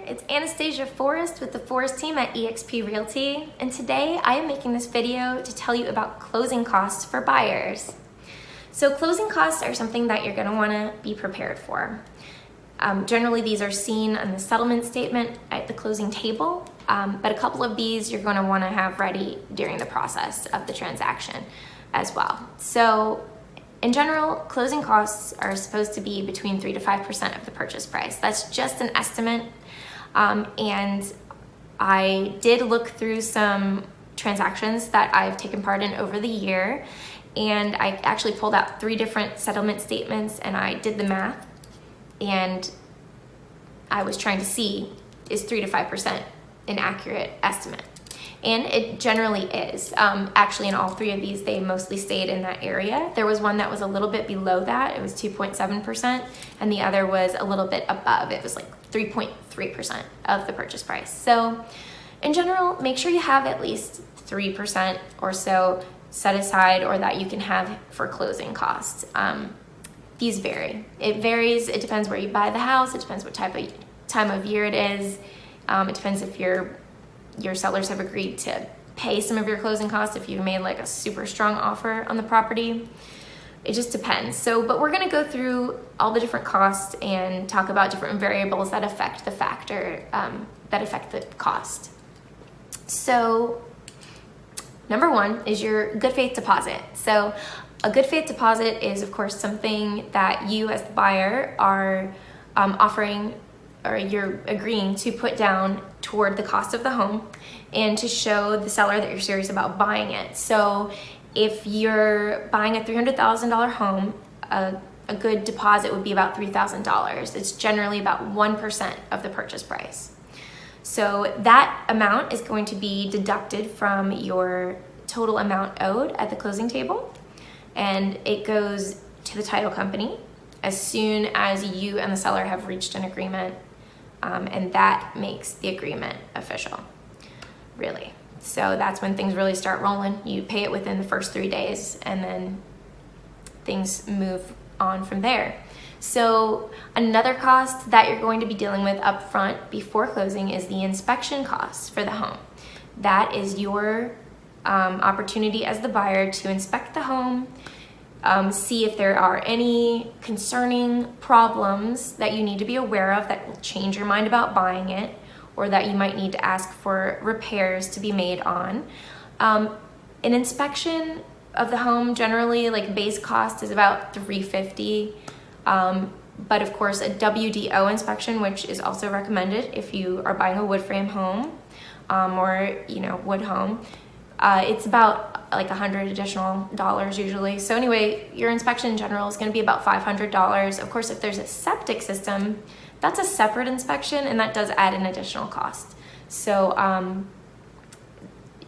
it's Anastasia Forrest with the Forrest team at eXp Realty, and today I am making this video to tell you about closing costs for buyers. So closing costs are something that you're going to want to be prepared for. Generally these are seen on the settlement statement at the closing table, but a couple of these you're going to want to have ready during the process of the transaction as well. So in general, closing costs are supposed to be between 3 to 5% of the purchase price. That's just an estimate, and I did look through some transactions that I've taken part in over the year, and I actually pulled out 3 different settlement statements and I did the math, and I was trying to see, is 3 to 5% an accurate estimate? And it generally is. Actually, in all 3 of these, they mostly stayed in that area. There was one that was a little bit below that. It was 2.7%, and the other was a little bit above. It was like 3.3% of the purchase price. So in general, make sure you have at least 3% or so set aside, or that you can have for closing costs. These vary. It varies. It depends where you buy the house. It depends what time of year it is. It depends if your sellers have agreed to pay some of your closing costs, if you've made like a super strong offer on the property. It just depends. But we're gonna go through all the different costs and talk about different variables that affect the factor, that affect the cost. So number 1 is your good faith deposit. So a good faith deposit is of course something that you as the buyer are offering, or you're agreeing to put down toward the cost of the home and to show the seller that you're serious about buying it. So if you're buying a $300,000 home, a good deposit would be about $3,000. It's generally about 1% of the purchase price. So that amount is going to be deducted from your total amount owed at the closing table, and it goes to the title company as soon as you and the seller have reached an agreement. And that makes the agreement official, really. So that's when things really start rolling. You pay it within the first 3 days, and then things move on from there. So another cost that you're going to be dealing with up front before closing is the inspection costs for the home. That is your opportunity as the buyer to inspect the home, see if there are any concerning problems that you need to be aware of that will change your mind about buying it, or that you might need to ask for repairs to be made on. An inspection of the home, generally like base cost is about $350, but of course a WDO inspection, which is also recommended if you are buying a wood frame home, or wood home, it's about like $100 additional usually. So anyway, your inspection in general is going to be about $500. Of course, if there's a septic system, that's a separate inspection, and that does add an additional cost. So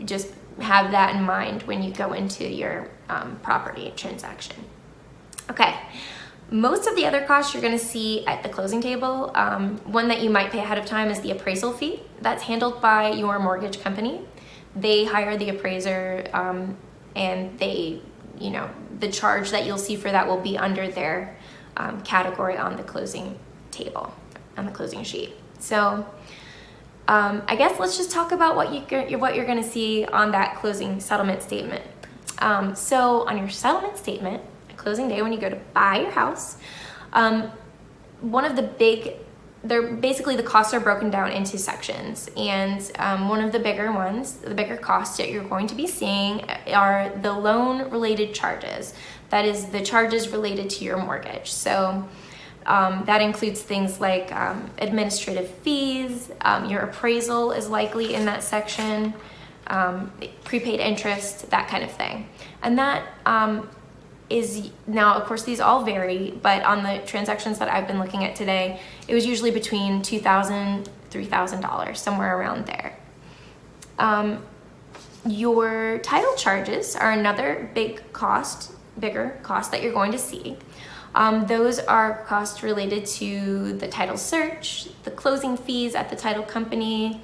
just have that in mind when you go into your property transaction. Okay. Most of the other costs you're going to see at the closing table. One that you might pay ahead of time is the appraisal fee. That's handled by your mortgage company. They hire the appraiser, and they, the charge that you'll see for that will be under their category on the closing table, on the closing sheet. So I guess let's just talk about what you're going to see on that closing settlement statement. So on your settlement statement, closing day when you go to buy your house, basically the costs are broken down into sections, and one of the bigger ones, the bigger costs that you're going to be seeing are the loan related charges. That is the charges related to your mortgage. So that includes things like administrative fees, your appraisal is likely in that section, prepaid interest, that kind of thing. And that is now, of course, these all vary, but on the transactions that I've been looking at today, it was usually between $2,000, $3,000, somewhere around there. Your title charges are another bigger cost that you're going to see. Those are costs related to the title search, the closing fees at the title company,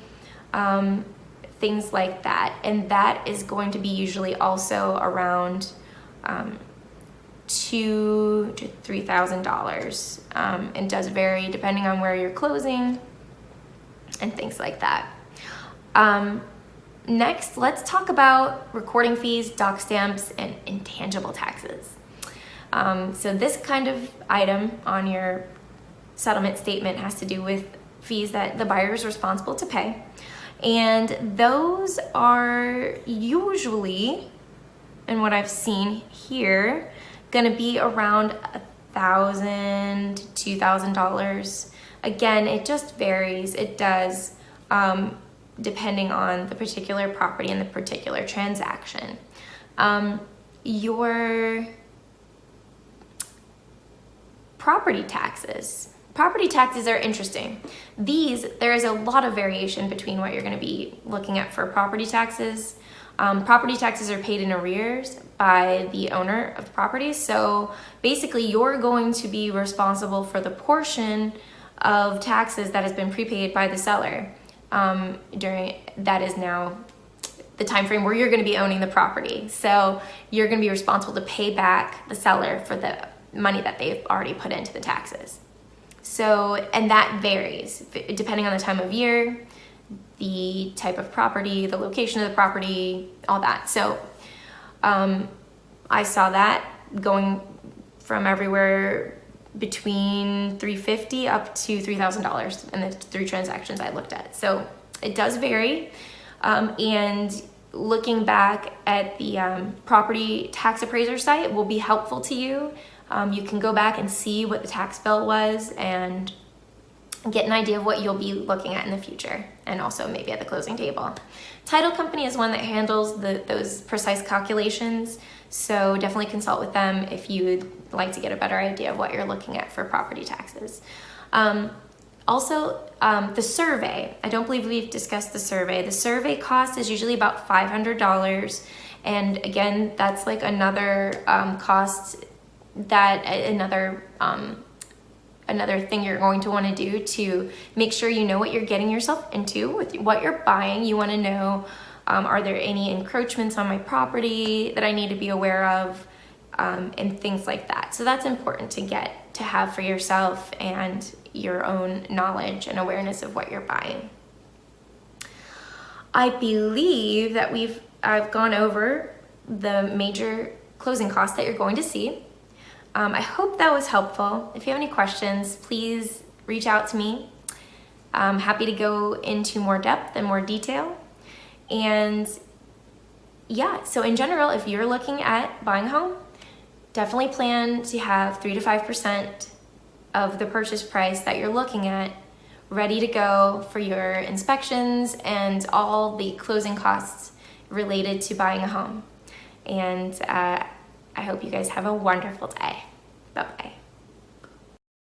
things like that. And that is going to be usually also around $2,000 to $3,000, and does vary depending on where you're closing. and things like that. Next, let's talk about recording fees, doc stamps, and intangible taxes. So this kind of item on your settlement statement has to do with fees that the buyer is responsible to pay. And those are usually, and what I've seen here, gonna be around $1,000 to $2,000. Again, it just varies. It does, depending on the particular property and the particular transaction. Your property taxes. Property taxes are interesting. There is a lot of variation between what you're going to be looking at for property taxes. Property taxes are paid in arrears by the owner of the property. So basically you're going to be responsible for the portion of taxes that has been prepaid by the seller that is now the time frame where you're going to be owning the property. So you're going to be responsible to pay back the seller for the money that they've already put into the taxes. So, and that varies depending on the time of year, the type of property, the location of the property, all that. So I saw that going from everywhere between $350 up to $3,000 in the 3 transactions I looked at. So it does vary. And looking back at the property tax appraiser site will be helpful to you. You can go back and see what the tax bill was and get an idea of what you'll be looking at in the future, and also maybe at the closing table. Title company is one that handles those precise calculations, so definitely consult with them if you would like to get a better idea of what you're looking at for property taxes. Also, the survey. I don't believe we've discussed the survey. The survey cost is usually about $500, and again, that's like another cost that another thing you're going to want to do to make sure you know what you're getting yourself into with what you're buying. You want to know, are there any encroachments on my property that I need to be aware of, and things like that. So that's important to have for yourself and your own knowledge and awareness of what you're buying. I believe that I've gone over the major closing costs that you're going to see. I hope that was helpful. If you have any questions, please reach out to me. I'm happy to go into more depth and more detail. And yeah, so in general, if you're looking at buying a home, definitely plan to have 3 to 5% of the purchase price that you're looking at ready to go for your inspections and all the closing costs related to buying a home. And I hope you guys have a wonderful day. Bye-bye.